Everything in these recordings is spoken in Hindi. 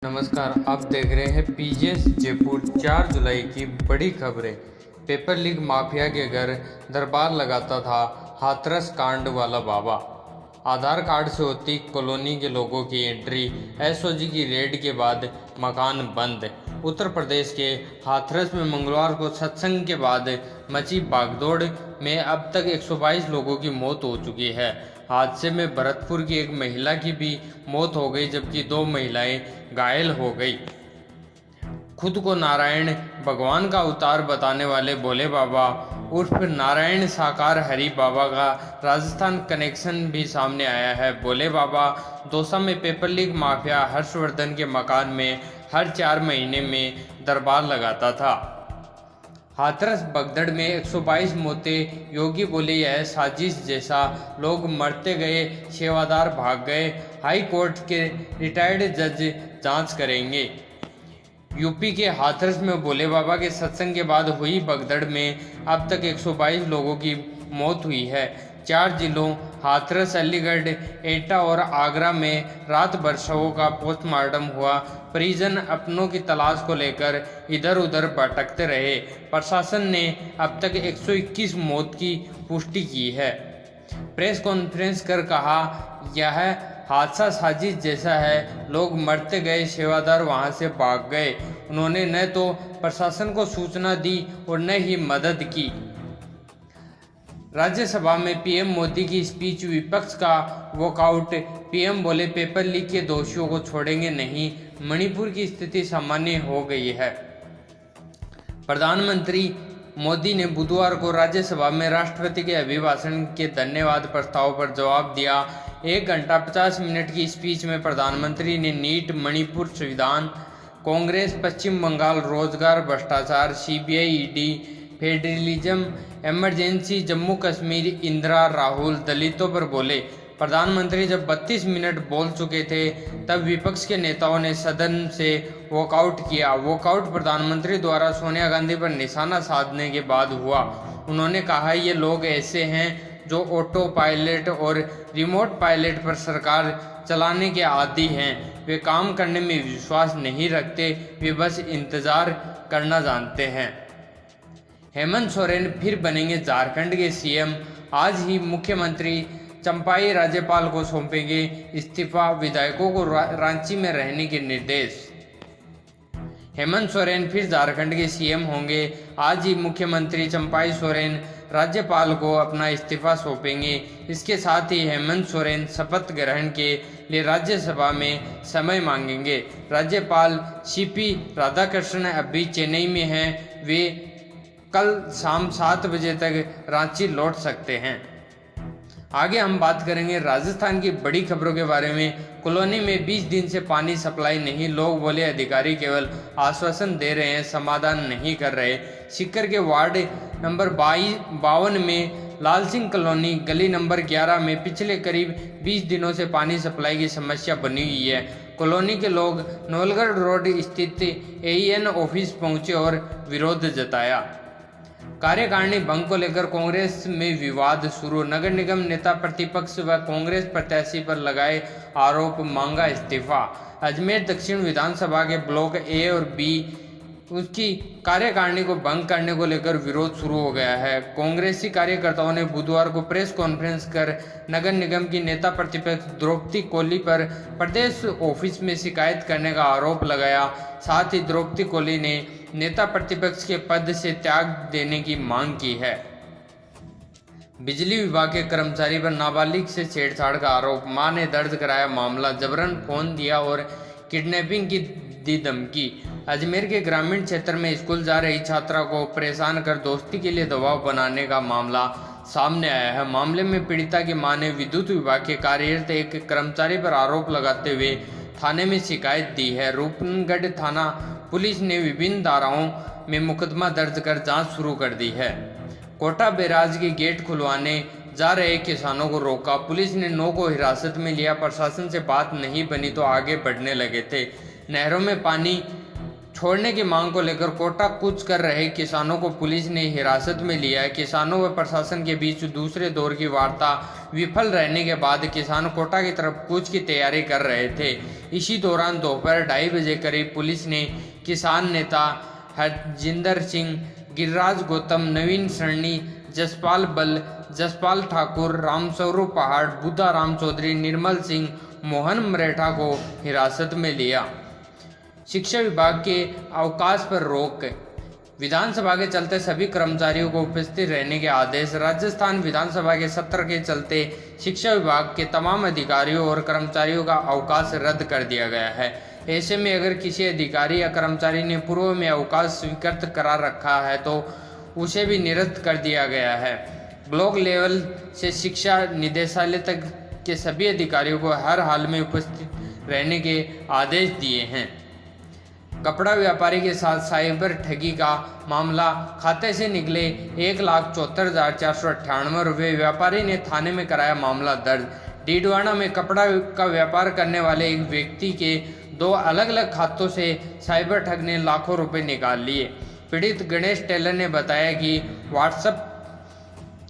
नमस्कार, आप देख रहे हैं पीजेस जयपुर। 4 जुलाई की बड़ी खबरें। पेपर लीक माफिया के घर दरबार लगाता था हाथरस कांड वाला बाबा। आधार कार्ड से होती कॉलोनी के लोगों की एंट्री, एसओजी की रेड के बाद मकान बंद। उत्तर प्रदेश के हाथरस में मंगलवार को सत्संग के बाद मची भागदौड़ में अब तक 122 लोगों की मौत हो चुकी है। हादसे में भरतपुर की एक महिला की भी मौत हो गई, जबकि 2 महिलाएं घायल हो गई। खुद को नारायण भगवान का अवतार बताने वाले भोले बाबा उर्फ नारायण साकार हरि बाबा का राजस्थान कनेक्शन भी सामने आया है। भोले बाबा दौसा में पेपर लीक माफिया हर्षवर्धन के मकान में हर 4 महीने में दरबार लगाता था। हाथरस बगदड़ में 122 मौतें। योगी बोले यह साजिश जैसा, लोग मरते गए, सेवादार भाग गए। हाई कोर्ट के रिटायर्ड जज जांच करेंगे। यूपी के हाथरस में भोले बाबा के सत्संग के बाद हुई भगदड़ में अब तक 122 लोगों की मौत हुई है। 4 जिलों हाथरस, अलीगढ़, एटा और आगरा में रात भर शवों का पोस्टमार्टम हुआ। परिजन अपनों की तलाश को लेकर इधर उधर भटकते रहे। प्रशासन ने अब तक 121 मौत की पुष्टि की है। प्रेस कॉन्फ्रेंस कर कहा, यह हादसा साजिश जैसा है, लोग मरते गए, सेवादार वहां से भाग गए। उन्होंने न तो प्रशासन को सूचना दी और न ही मदद की। राज्यसभा में पीएम मोदी की स्पीच, विपक्ष का वॉकआउट। पीएम बोले पेपर लीक के दोषियों को छोड़ेंगे नहीं, मणिपुर की स्थिति सामान्य हो गई है। प्रधानमंत्री मोदी ने बुधवार को राज्यसभा में राष्ट्रपति के अभिभाषण के धन्यवाद प्रस्ताव पर जवाब दिया। 1 घंटा 50 मिनट की स्पीच में प्रधानमंत्री ने नीट, मणिपुर संविधान, कांग्रेस, पश्चिम बंगाल रोजगार भ्रष्टाचार, CBI, ED, federalism, emergency, Jammu Kashmir, Indira, Rahul, दलितों पर बोले। प्रधानमंत्री जब 32 मिनट बोल चुके थे तब विपक्ष के नेताओं ने सदन से वॉकआउट किया। वॉकआउट प्रधानमंत्री द्वारा सोनिया गांधी पर निशाना साधने के बाद हुआ। उन्होंने कहा, ये लोग ऐसे हैं जो ऑटो पायलट और रिमोट पायलट पर सरकार चलाने के आदी हैं। वे काम करने में विश्वास नहीं रखते, वे बस इंतजार करना जानते हैं। हेमंत सोरेन फिर बनेंगे झारखंड के सीएम। आज ही मुख्यमंत्री चंपाई राज्यपाल को सौंपेंगे इस्तीफा, विधायकों को रांची में रहने के निर्देश। हेमंत सोरेन फिर झारखंड के सीएम होंगे। आज ही मुख्यमंत्री चंपाई सोरेन राज्यपाल को अपना इस्तीफा सौंपेंगे। इसके साथ ही हेमंत सोरेन शपथ ग्रहण के लिए राज्यसभा में समय मांगेंगे। राज्यपाल सीपी राधाकृष्णन अभी चेन्नई में हैं। वे कल शाम 7 बजे तक रांची लौट सकते हैं। आगे हम बात करेंगे राजस्थान की बड़ी खबरों के बारे में। कॉलोनी में 20 दिन से पानी सप्लाई नहीं। लोग बोले अधिकारी केवल आश्वासन दे रहे हैं, समाधान नहीं कर रहे। सीकर के वार्ड नंबर 52 में लाल सिंह कॉलोनी गली नंबर 11 में पिछले करीब 20 दिनों से पानी सप्लाई की समस्या बनी हुई है। कॉलोनी के लोग नवलगढ़ रोड स्थित एईएन ऑफिस पहुंचे और विरोध जताया। कार्यकारिणी भंग को लेकर कांग्रेस में विवाद शुरू। नगर निगम नेता प्रतिपक्ष व कांग्रेस प्रत्याशी पर लगाए आरोप, मांगा इस्तीफा। अजमेर दक्षिण विधानसभा के ब्लॉक ए और बी उसकी कार्यकारिणी को भंग करने को लेकर विरोध शुरू हो गया है। कांग्रेसी कार्यकर्ताओं ने बुधवार को प्रेस कॉन्फ्रेंस कर नगर निगम की नेता प्रतिपक्ष द्रौपदी कोली पर प्रदेश ऑफिस में शिकायत करने का आरोप लगाया। साथ ही द्रौपदी कोली ने नेता प्रतिपक्ष के पद से त्याग देने की मांग की है। बिजली विभाग के कर्मचारी पर नाबालिग से छेड़छाड़ का आरोप। मां ने दर्ज कराया मामला, जबरन फोन दिया और किडनैपिंग की दी धमकी। अजमेर के ग्रामीण क्षेत्र में स्कूल जा रही छात्रा को परेशान कर दोस्ती के लिए दबाव बनाने का मामला सामने आया है। मामले में पीड़िता की मां ने विद्युत विभाग के कार्यरत एक कर्मचारी पर आरोप लगाते हुए थाने में शिकायत दी है। रूपनगढ़ थाना पुलिस ने विभिन्न धाराओं में मुकदमा दर्ज कर जांच शुरू कर दी है। कोटा बैराज के गेट खुलवाने जा रहे किसानों को रोका। पुलिस ने 9 को हिरासत में लिया। प्रशासन से बात नहीं बनी तो आगे बढ़ने लगे थे। नहरों में पानी छोड़ने की मांग को लेकर कोटा कूच कर रहे किसानों को पुलिस ने हिरासत में लिया है। किसानों व प्रशासन के बीच दूसरे दौर की वार्ता विफल रहने के बाद किसान कोटा की तरफ कूच की तैयारी कर रहे थे। इसी दौरान दोपहर 2:30 बजे करीब पुलिस ने किसान नेता हरजिंदर सिंह, गिरिराज गौतम, नवीन सरनी, जसपाल बल, जसपाल ठाकुर, रामस्वरूप पहाड़, बुद्धा राम चौधरी, निर्मल सिंह, मोहन मरेठा को हिरासत में लिया। शिक्षा विभाग के अवकाश पर रोक, विधानसभा के चलते सभी कर्मचारियों को उपस्थित रहने के आदेश। राजस्थान विधानसभा के सत्र के चलते शिक्षा विभाग के तमाम अधिकारियों और कर्मचारियों का अवकाश रद्द कर दिया गया है। ऐसे में अगर किसी अधिकारी या कर्मचारी ने पूर्व में अवकाश स्वीकृत करा रखा है तो उसे भी निरस्त कर दिया गया है। ब्लॉक लेवल से शिक्षा निदेशालय तक के सभी अधिकारियों को हर हाल में उपस्थित रहने के आदेश दिए हैं। कपड़ा व्यापारी के साथ साइबर ठगी का मामला, खाते से निकले 1,74,498 रुपये, व्यापारी ने थाने में कराया मामला दर्ज। डीडवाना में कपड़ा का व्यापार करने वाले एक व्यक्ति के 2 अलग अलग खातों से साइबर ठग ने लाखों रुपए निकाल लिए। पीड़ित गणेश टेलर ने बताया कि व्हाट्सएप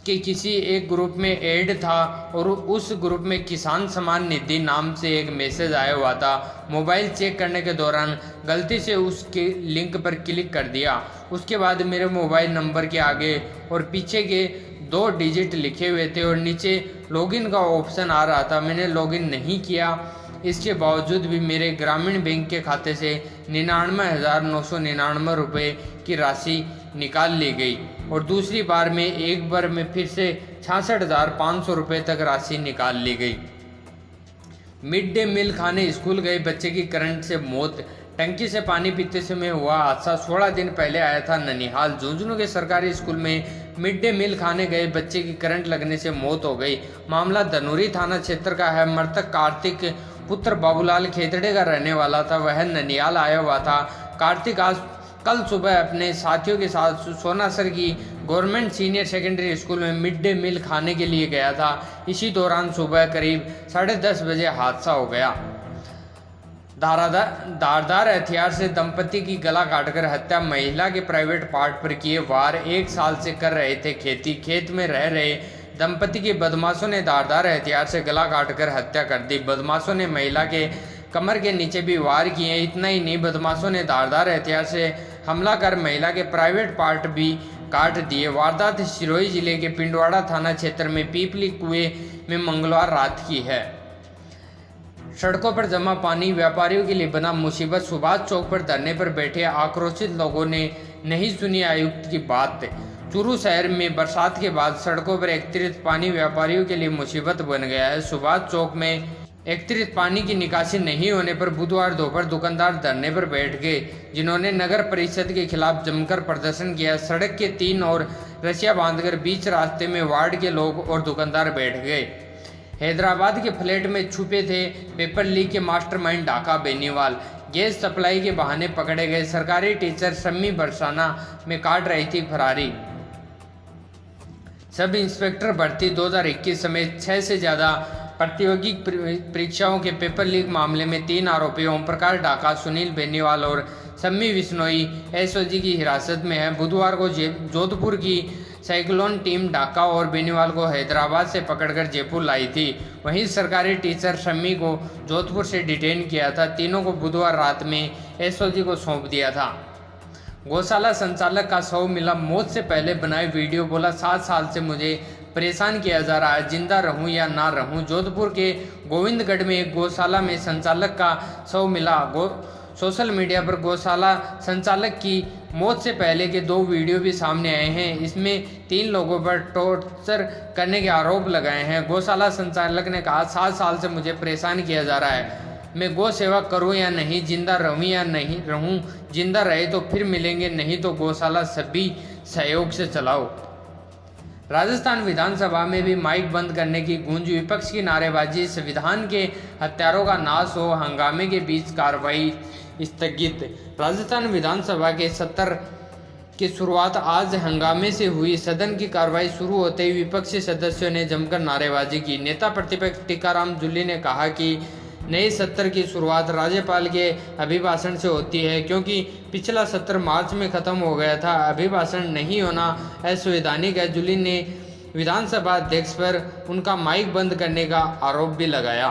के किसी एक ग्रुप में ऐड था और उस ग्रुप में किसान सम्मान निधि नाम से एक मैसेज आया हुआ था। मोबाइल चेक करने के दौरान गलती से उसके लिंक पर क्लिक कर दिया। उसके बाद मेरे मोबाइल नंबर के आगे और पीछे के 2 डिजिट लिखे हुए थे और नीचे लॉगिन का ऑप्शन आ रहा था। मैंने लॉगिन नहीं किया। इसके बावजूद भी मेरे ग्रामीण बैंक के खाते से 99,999 रुपये की राशि निकाल ली गई और दूसरी बार में एक बार में फिर से 66,500 रुपये तक राशि निकाल ली गई। मिड डे मील खाने स्कूल गए बच्चे की करंट से मौत, टंकी से पानी पीते समय हुआ हादसा 16 दिन पहले आया था ननिहाल। झुंझुनू के सरकारी स्कूल में मिड डे मील खाने गए बच्चे की करंट लगने से मौत हो गई। मामला धनूरी थाना क्षेत्र का है। मृतक कार्तिक पुत्र बाबूलाल खेतड़े का रहने वाला था। वह ननिहाल आया हुआ था। कार्तिक आज कल सुबह अपने साथियों के साथ सोनासर की गवर्नमेंट सीनियर सेकेंडरी स्कूल में मिड डे मील खाने के लिए गया था। इसी दौरान सुबह करीब 10:30 बजे हादसा हो गया। धारदार हथियार से दंपति की गला काटकर हत्या, महिला के प्राइवेट पार्ट पर किए वार। 1 साल से कर रहे थे खेती, खेत में रह रहे दंपति के बदमाशों ने धारदार हथियार से गला काटकर हत्या कर दी। बदमाशों ने महिला के कमर के नीचे भी वार किए। इतना ही नहीं, बदमाशों ने धारदार हथियार से हमला कर महिला के प्राइवेट पार्ट भी काट दिए। वारदात सिरोही जिले के पिंडवाड़ा थाना क्षेत्र में पीपली कुएं में मंगलवार रात की है। सड़कों पर जमा पानी व्यापारियों के लिए बना मुसीबत। सुभाष चौक पर धरने पर बैठे आक्रोशित लोगों ने नहीं सुनी आयुक्त की बात। चूरू शहर में बरसात के बाद सड़कों पर एकत्रित पानी व्यापारियों के लिए मुसीबत बन गया है। सुभाष चौक में एकत्रित पानी की निकासी नहीं होने पर बुधवार दोपहर दुकानदार धरने पर बैठ गए, जिन्होंने नगर परिषद के खिलाफ जमकर प्रदर्शन किया। सड़क के 3 ओर रस्सियां बांधकर बीच रास्ते में वार्ड के लोग और दुकानदार बैठ गए। हैदराबाद के फ्लैट में छुपे थे पेपर लीक के mastermind Dhaka Beniwal. Gas supply के बहाने पकड़े गए। सरकारी टीचर शम्मी बरसाना में काट रही थी फरारी। सब इंस्पेक्टर भर्ती 2021 समेत 6 से ज़्यादा प्रतियोगी परीक्षाओं के पेपर लीक मामले में 3 आरोपी ओम प्रकाश ढाका, सुनील बेनीवाल और सम्मी विश्नोई एसओजी की हिरासत में है। बुधवार को जोधपुर की साइक्लोन टीम ढाका और बेनीवाल को हैदराबाद से पकड़कर जयपुर लाई थी। वहीं सरकारी टीचर शम्मी को जोधपुर से डिटेन किया था। तीनों को बुधवार रात में एसओजी को सौंप दिया था। गौशाला संचालक का शव मिला। मौत से पहले बनाए वीडियो, बोला 7 साल से मुझे परेशान किया जा रहा है, जिंदा रहूं या ना रहूं। जोधपुर के गोविंदगढ़ में एक गौशाला में संचालक का शव मिला। सोशल मीडिया पर गौशाला संचालक की मौत से पहले के 2 वीडियो भी सामने आए हैं। इसमें 3 लोगों पर टॉर्चर करने के आरोप लगाए हैं। गौशाला संचालक ने कहा, 7 साल से मुझे परेशान किया जा रहा है। मैं गौ सेवा करूं या नहीं, जिंदा रहूं या नहीं रहूं। जिंदा रहे तो फिर मिलेंगे, नहीं तो गौशाला सभी सहयोग से चलाओ। राजस्थान विधानसभा में भी माइक बंद करने की गूंज, विपक्ष की नारेबाजी, संविधान के हत्यारों का नाश हो, हंगामे के बीच कार्रवाई स्थगित। राजस्थान विधानसभा के सत्र की शुरुआत आज हंगामे से हुई। सदन की कार्रवाई शुरू होते ही विपक्षी सदस्यों ने जमकर नारेबाजी की। नेता प्रतिपक्ष टीकाराम जूली ने कहा कि नए सत्र की शुरुआत राज्यपाल के अभिभाषण से होती है, क्योंकि पिछला सत्र मार्च में खत्म हो गया था। अभिभाषण नहीं होना असंवैधानिक है। जूली ने विधानसभा अध्यक्ष पर उनका माइक बंद करने का आरोप भी लगाया।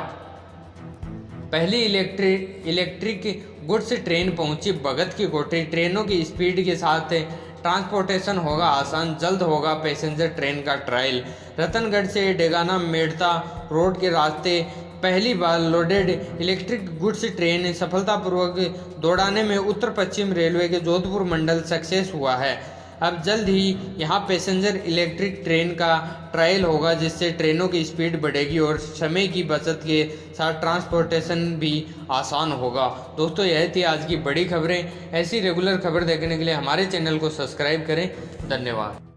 पहली इलेक्ट्रिक गुड्स ट्रेन पहुंची भगत की कोठी। ट्रेनों की स्पीड के साथ ट्रांसपोर्टेशन होगा आसान, जल्द होगा पैसेंजर ट्रेन का ट्रायल। रतनगढ़ से डेगाना मेड़ता रोड के रास्ते पहली बार लोडेड इलेक्ट्रिक गुड्स ट्रेन सफलतापूर्वक दौड़ाने में उत्तर पश्चिम रेलवे के जोधपुर मंडल सक्सेस हुआ है। अब जल्द ही यहां पैसेंजर इलेक्ट्रिक ट्रेन का ट्रायल होगा, जिससे ट्रेनों की स्पीड बढ़ेगी और समय की बचत के साथ ट्रांसपोर्टेशन भी आसान होगा। दोस्तों, यह थी आज की बड़ी खबरें। ऐसी रेगुलर खबर देखने के लिए हमारे चैनल को सब्सक्राइब करें। धन्यवाद।